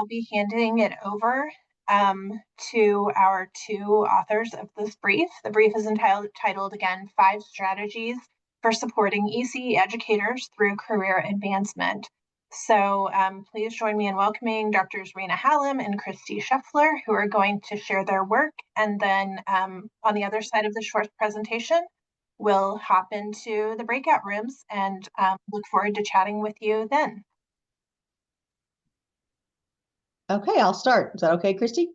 I'll be handing it over to our two authors of this brief. The brief is titled again, 5 Strategies for Supporting ECE Educators Through Career Advancement. So please join me in welcoming Drs. Rena Hallam and Christy Scheffler, who are going to share their work. And then on the other side of the short presentation, we'll hop into the breakout rooms and look forward to chatting with you then. Okay, I'll start. Is that okay, Christy?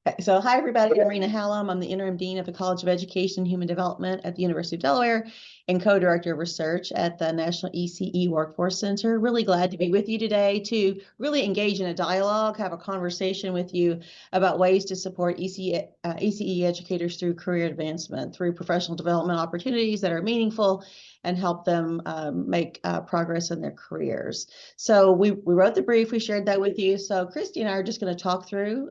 Okay, so hi, everybody. I'm Rena Hallam. I'm the Interim Dean of the College of Education and Human Development at the University of Delaware and co-director of research at the National ECE Workforce Center. Really glad to be with you today to really engage in a dialogue, have a conversation with you about ways to support ECE educators through career advancement, through professional development opportunities that are meaningful and help them make progress in their careers. So we wrote the brief, we shared that with you. So Christy and I are just going to talk through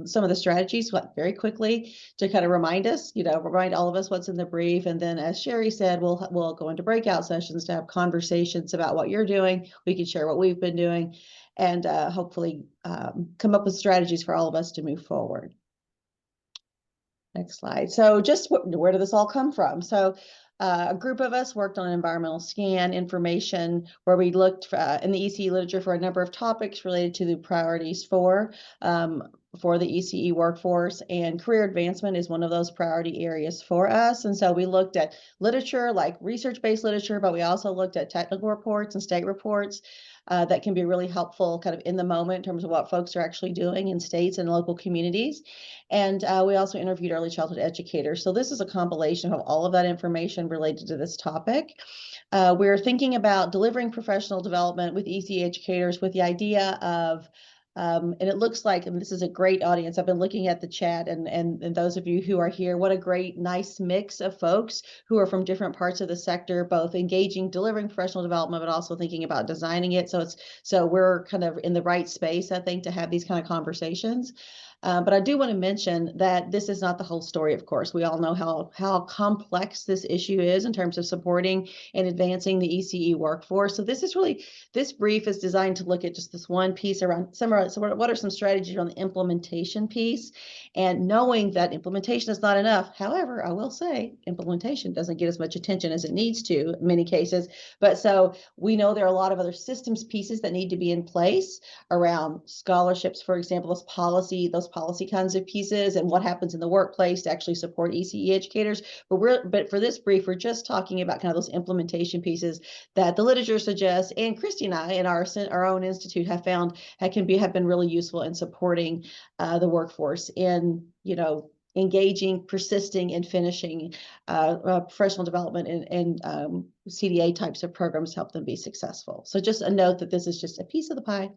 some of the strategies very quickly to kind of remind us, remind all of us what's in the brief. And then as Sherry said, we'll go into breakout sessions to have conversations about what you're doing. We can share what we've been doing and hopefully come up with strategies for all of us to move forward. Next slide. So just where did this all come from? So a group of us worked on an environmental scan information where we looked in the ECE literature for a number of topics related to the priorities for the ECE workforce, and career advancement is one of those priority areas for us. And so we looked at literature, like research-based literature, but we also looked at technical reports and state reports that can be really helpful kind of in the moment in terms of what folks are actually doing in states and local communities. And we also interviewed early childhood educators. So this is a compilation of all of that information related to this topic. We're thinking about delivering professional development with ECE educators with the idea of and it looks like, and this is a great audience. I've been looking at the chat and those of you who are here, what a great, nice mix of folks who are from different parts of the sector, both engaging, delivering professional development, but also thinking about designing it. So we're kind of in the right space, I think, to have these kind of conversations. But I do want to mention that this is not the whole story, of course. We all know how complex this issue is in terms of supporting and advancing the ECE workforce. So this brief is designed to look at just this one piece around so what are some strategies on the implementation piece, and knowing that implementation is not enough. However, I will say implementation doesn't get as much attention as it needs to in many cases. But so we know there are a lot of other systems pieces that need to be in place around scholarships, for example, those policy kinds of pieces, and what happens in the workplace to actually support ECE educators. But for this brief, we're just talking about kind of those implementation pieces that the literature suggests, and Christy and I in our own institute have found have been really useful in supporting the workforce in engaging, persisting, and finishing professional development and CDA types of programs help them be successful. So just a note that this is just a piece of the pie.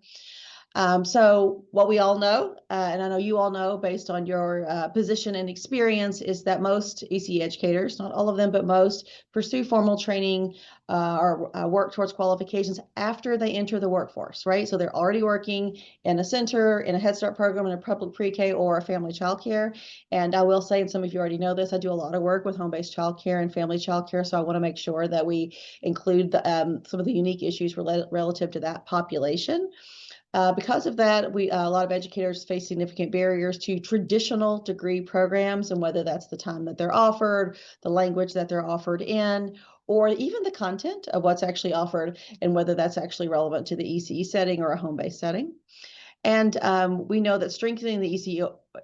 So what we all know, and I know you all know based on your position and experience, is that most ECE educators, not all of them, but most, pursue formal training or work towards qualifications after they enter the workforce, right? So they're already working in a center, in a Head Start program, in a public pre-K or a family childcare. And I will say, and some of you already know this, I do a lot of work with home-based childcare and family childcare. So I want to make sure that we include some of the unique issues relative to that population. Because of that, a lot of educators face significant barriers to traditional degree programs, and whether that's the time that they're offered, the language that they're offered in, or even the content of what's actually offered, and whether that's actually relevant to the ECE setting or a home-based setting. And we know that strengthening the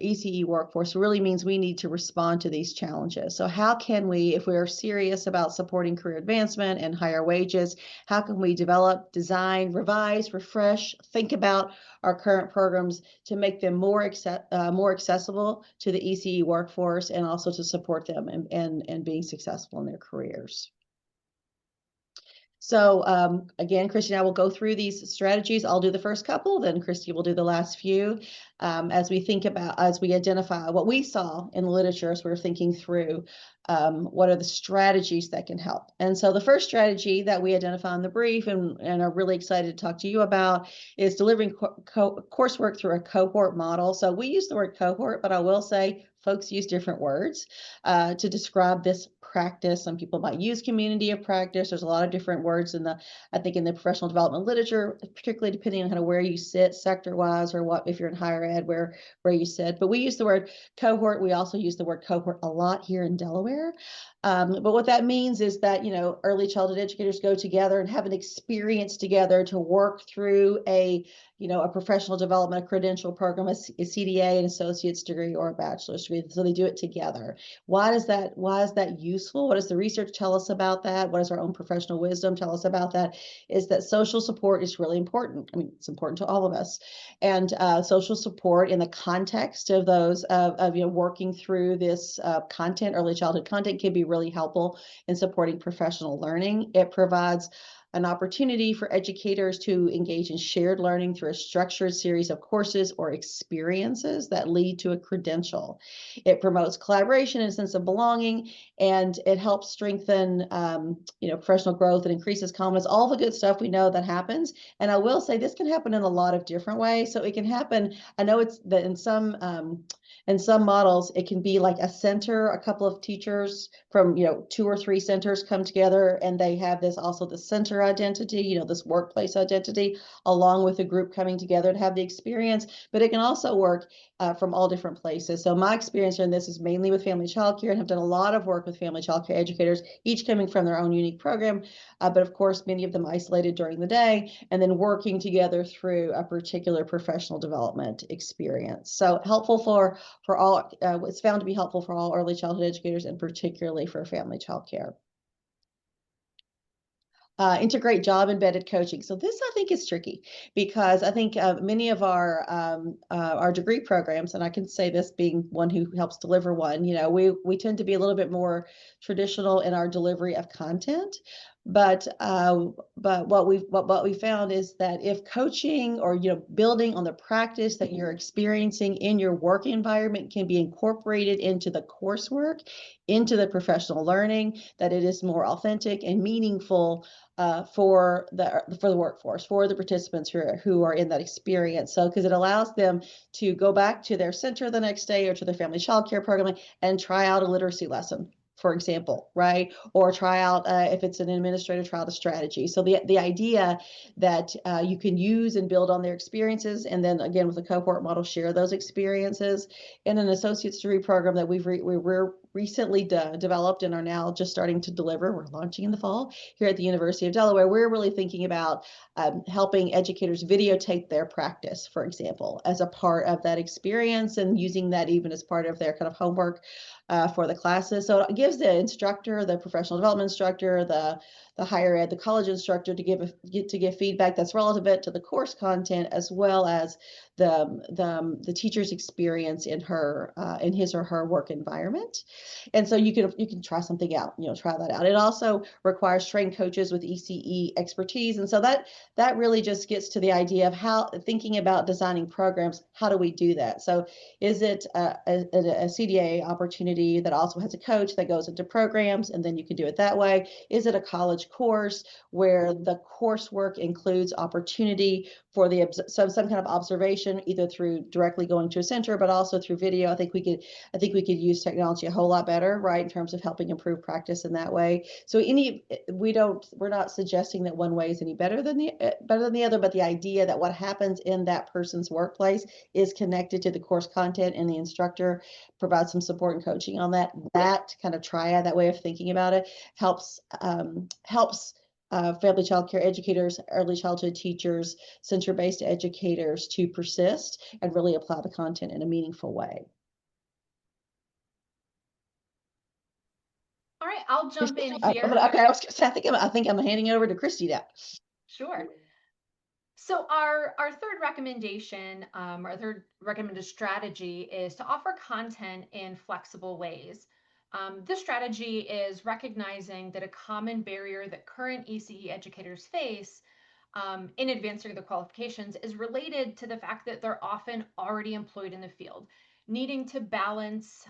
ECE workforce really means we need to respond to these challenges. So how can we, if we are serious about supporting career advancement and higher wages, how can we develop, design, revise, refresh, think about our current programs to make them more accessible to the ECE workforce, and also to support them and being successful in their careers? So again, Christy and I will go through these strategies. I'll do the first couple, then Christy will do the last few as we identify what we saw in the literature as we were thinking through what are the strategies that can help? And so the first strategy that we identify in the brief and are really excited to talk to you about is delivering coursework through a cohort model. So we use the word cohort, but I will say folks use different words to describe this practice. Some people might use community of practice. There's a lot of different words I think in the professional development literature, particularly depending on kind of where you sit sector-wise or what, if you're in higher ed, where you sit. But we use the word cohort. We also use the word cohort a lot here in Delaware. But what that means is that, early childhood educators go together and have an experience together to work through a professional development, a credential program, a CDA, an associate's degree, or a bachelor's degree. So they do it together. Why is that useful? What does the research tell us about that? What does our own professional wisdom tell us about that? Is that social support is really important. I mean, it's important to all of us. And social support in the context of those of working through this content, early childhood content, can be really helpful in supporting professional learning. It provides an opportunity for educators to engage in shared learning through a structured series of courses or experiences that lead to a credential. It promotes collaboration and a sense of belonging, and it helps strengthen professional growth and increases confidence, all the good stuff we know that happens. And I will say this can happen in a lot of different ways. So it can happen, I know it's that in some models, it can be like a center, a couple of teachers from, 2 or 3 centers come together, and they have this also the center identity, this workplace identity, along with a group coming together to have the experience. But it can also work from all different places. So my experience in this is mainly with family childcare, and have done a lot of work with family childcare educators, each coming from their own unique program, but of course, many of them isolated during the day, and then working together through a particular professional development experience. So helpful for all, it's found to be helpful for all early childhood educators, and particularly for family childcare. Integrate job embedded coaching. So this I think is tricky, because I think many of our degree programs, and I can say this being one who helps deliver one, we tend to be a little bit more traditional in our delivery of content. But what we found is that if coaching or building on the practice that you're experiencing in your work environment can be incorporated into the coursework, into the professional learning, that it is more authentic and meaningful for the workforce, for the participants who are in that experience. So because it allows them to go back to their center the next day or to their family childcare program and try out a literacy lesson, for example, right? Or try out, if it's an administrator, try out a strategy. So the idea that you can use and build on their experiences, and then again with the cohort model, share those experiences. In an associate's degree program that we're recently developed and are now just starting to deliver, we're launching in the fall here at the University of Delaware. We're really thinking about helping educators videotape their practice, for example, as a part of that experience, and using that even as part of their kind of homework for the classes. So it gives the instructor, the professional development instructor, the higher ed, the college instructor to give feedback that's relevant to the course content, as well as the teacher's experience in his or her work environment. And so you can try something out, try that out. It also requires trained coaches with ECE expertise. And so that really just gets to the idea of how thinking about designing programs, how do we do that? So is it a CDA opportunity that also has a coach that goes into programs, and then you can do it that way? Is it a college course where the coursework includes opportunity for some kind of observation, either through directly going to a center, but also through video? I think we could use technology a whole lot better, right, in terms of helping improve practice in that way. So we're not suggesting that one way is any better than the other, but the idea that what happens in that person's workplace is connected to the course content, and the instructor provides some support and coaching on that kind of triad, that way of thinking about it, helps family child care educators, early childhood teachers, center-based educators to persist and really apply the content in a meaningful way. All right, I'll jump in here. Okay, I was gonna say, I think I'm handing it over to Christy now. Sure. So our third recommendation, our third recommended strategy, is to offer content in flexible ways. This strategy is recognizing that a common barrier that current ECE educators face in advancing their qualifications is related to the fact that they're often already employed in the field. needing to balance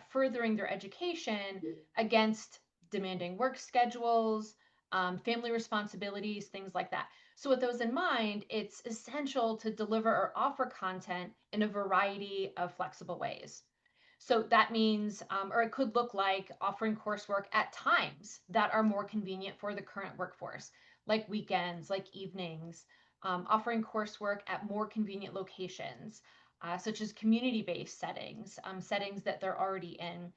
furthering their education against demanding work schedules, family responsibilities, things like that. So with those in mind, it's essential to deliver or offer content in a variety of flexible ways. So that means, or it could look like offering coursework at times that are more convenient for the current workforce, like weekends, like evenings, offering coursework at more convenient locations, such as community-based settings, settings that they're already in.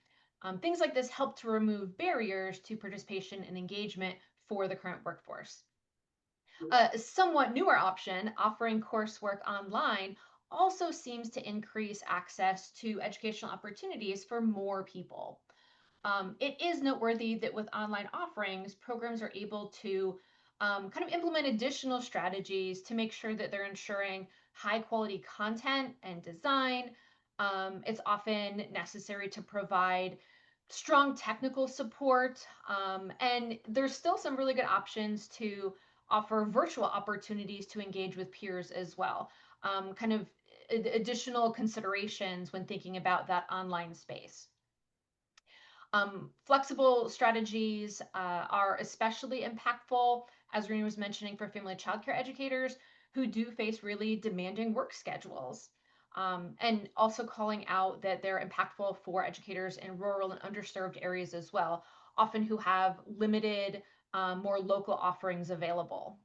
Things like this help to remove barriers to participation and engagement for the current workforce. A somewhat newer option, offering coursework online, also seems to increase access to educational opportunities for more people. It is noteworthy that with online offerings, programs are able to kind of implement additional strategies to make sure that they're ensuring high quality content and design. It's often necessary to provide strong technical support, and there's still some really good options to offer virtual opportunities to engage with peers as well. Kind of additional considerations when thinking about that online space. Flexible strategies are especially impactful, as Rena was mentioning, for family and childcare educators who do face really demanding work schedules. And also calling out that they're impactful for educators in rural and underserved areas as well, often who have limited, more local offerings available.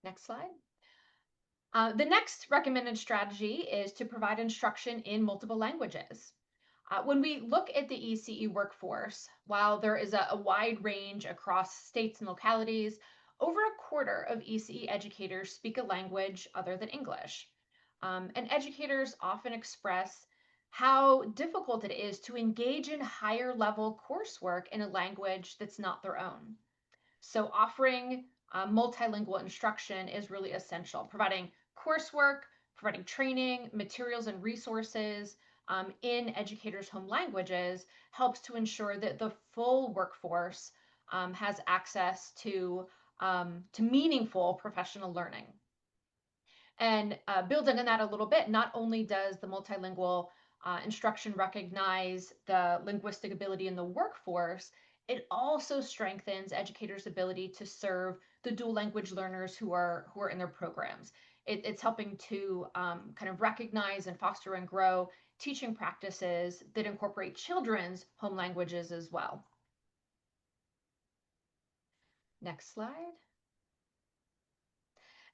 Next slide. The next recommended strategy is to provide instruction in multiple languages. When we look at the ECE workforce, while there is a wide range across states and localities, over a quarter of ECE educators speak a language other than English. And educators often express how difficult it is to engage in higher level coursework in a language that's not their own. So offering multilingual instruction is really essential, providing coursework, providing training, materials and resources in educators' home languages helps to ensure that the full workforce has access to meaningful professional learning. And building on that a little bit, not only does the multilingual instruction recognize the linguistic ability in the workforce, it also strengthens educators' ability to serve the dual language learners who are in their programs. It's helping to kind of recognize and foster and grow teaching practices that incorporate children's home languages as well. Next slide.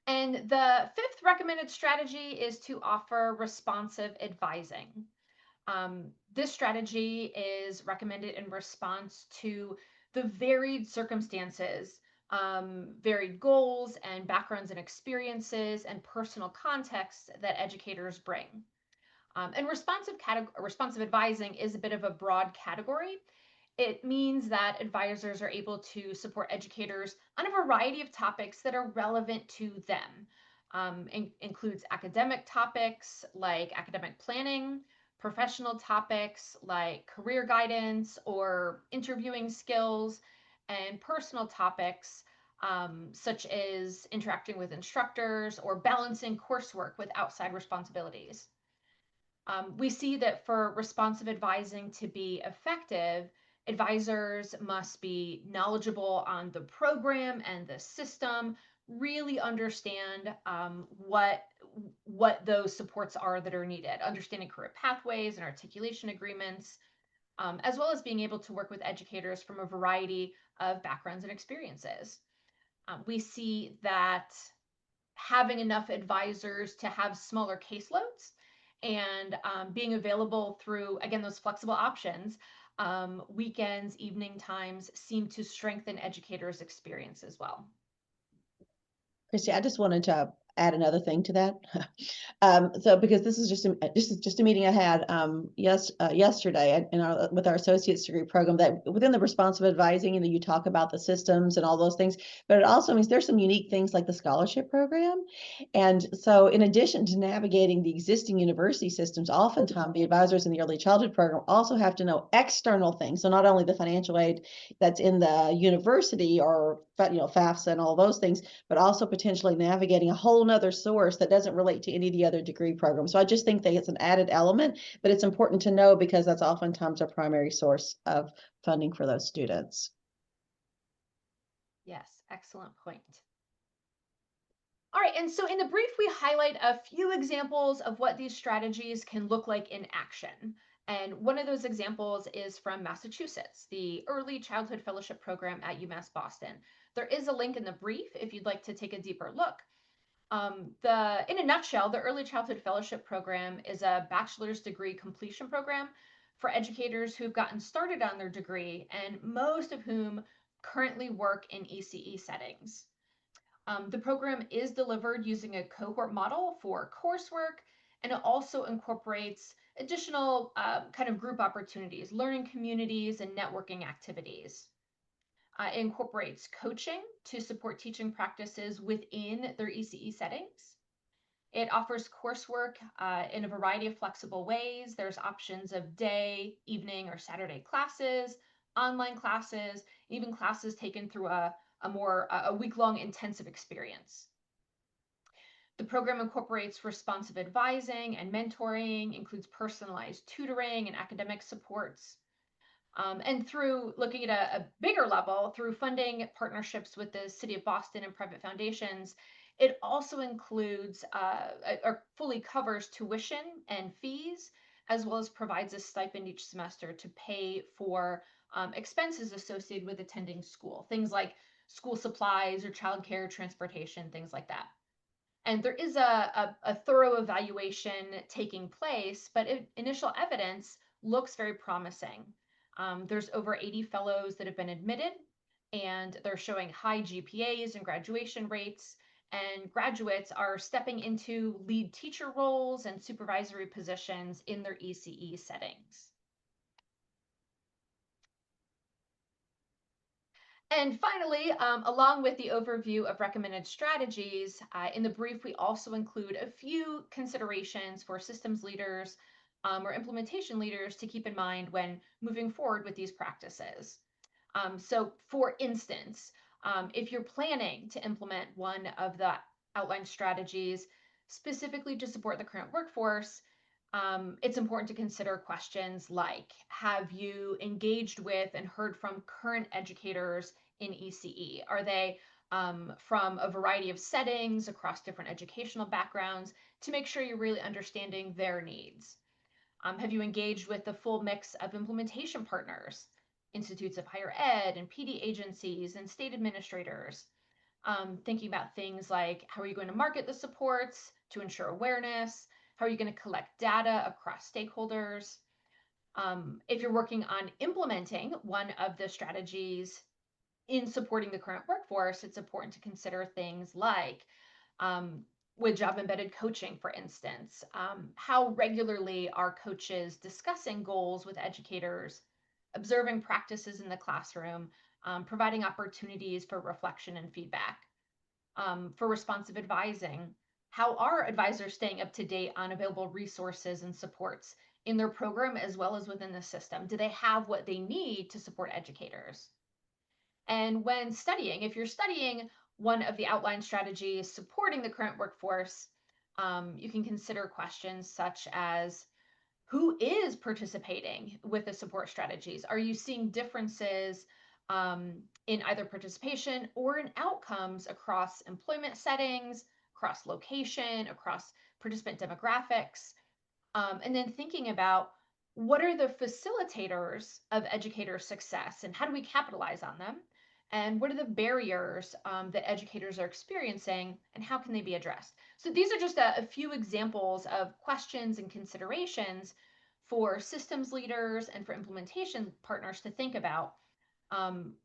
And the fifth recommended strategy is to offer responsive advising. This strategy is recommended in response to the varied circumstances, varied goals and backgrounds and experiences and personal contexts that educators bring. And responsive advising is a bit of a broad category. It means that advisors are able to support educators on a variety of topics that are relevant to them. Includes academic topics like academic planning, professional topics like career guidance or interviewing skills, and personal topics such as interacting with instructors or balancing coursework with outside responsibilities. We see that for responsive advising to be effective, advisors must be knowledgeable on the program and the system, really understand what those supports are that are needed, understanding career pathways and articulation agreements, as well as being able to work with educators from a variety of backgrounds and experiences. We see that having enough advisors to have smaller caseloads and being available through, again, those flexible options, weekends, evening times seem to strengthen educators' experience as well. Christy, I just wanted to add another thing to that. So because this is just a meeting I had yesterday with our associate's degree program, that within the responsive advising, you talk about the systems and all those things, but it also means there's some unique things like the scholarship program. And so in addition to navigating the existing university systems, oftentimes the advisors in the early childhood program also have to know external things. So not only the financial aid that's in the university or FAFSA and all those things, but also potentially navigating a whole nother source that doesn't relate to any of the other degree programs. So I just think that it's an added element, but it's important to know because that's oftentimes a primary source of funding for those students. Yes, excellent point. All right, and so in the brief, we highlight a few examples of what these strategies can look like in action. And one of those examples is from Massachusetts, the Early Childhood Fellowship Program at UMass Boston. There is a link in the brief if you'd like to take a deeper look. In a nutshell, the Early Childhood Fellowship Program is a bachelor's degree completion program for educators who've gotten started on their degree and most of whom currently work in ECE settings. The program is delivered using a cohort model for coursework, and it also incorporates additional kind of group opportunities, learning communities, and networking activities. It incorporates coaching to support teaching practices within their ECE settings. It offers coursework in a variety of flexible ways. There's options of day, evening, or Saturday classes, online classes, even classes taken through a week-long intensive experience. The program incorporates responsive advising and mentoring, includes personalized tutoring and academic supports. And through looking at a bigger level, through funding partnerships with the City of Boston and private foundations, it also includes or fully covers tuition and fees, as well as provides a stipend each semester to pay for expenses associated with attending school, things like school supplies or childcare, transportation, things like that. And there is a thorough evaluation taking place, but initial evidence looks very promising. There's over 80 fellows that have been admitted, and they're showing high GPAs and graduation rates, and graduates are stepping into lead teacher roles and supervisory positions in their ECE settings. And finally, along with the overview of recommended strategies, in the brief, we also include a few considerations for systems leaders or implementation leaders to keep in mind when moving forward with these practices. So for instance, if you're planning to implement one of the outlined strategies specifically to support the current workforce, it's important to consider questions like, have you engaged with and heard from current educators in ECE? Are they from a variety of settings across different educational backgrounds to make sure you're really understanding their needs? Have you engaged with the full mix of implementation partners, institutes of higher ed and PD agencies and state administrators? Thinking about things like, how are you going to market the supports to ensure awareness? How are you going to collect data across stakeholders? If you're working on implementing one of the strategies in supporting the current workforce, it's important to consider things like with job embedded coaching, for instance, how regularly are coaches discussing goals with educators, observing practices in the classroom, providing opportunities for reflection and feedback. For responsive advising, how are advisors staying up to date on available resources and supports in their program as well as within the system? Do they have what they need to support educators? And when studying, if you're studying one of the outlined strategies supporting the current workforce, you can consider questions such as, who is participating with the support strategies? Are you seeing differences in either participation or in outcomes across employment settings, across location, across participant demographics? And then thinking about, what are the facilitators of educator success and how do we capitalize on them? And what are the barriers that educators are experiencing and how can they be addressed? So these are just a few examples of questions and considerations for systems leaders and for implementation partners to think about,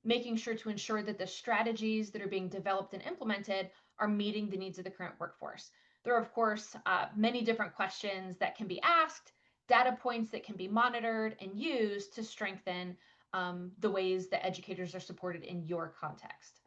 making sure to ensure that the strategies that are being developed and implemented are meeting the needs of the current workforce. There are, of course, many different questions that can be asked, data points that can be monitored and used to strengthen the ways that educators are supported in your context.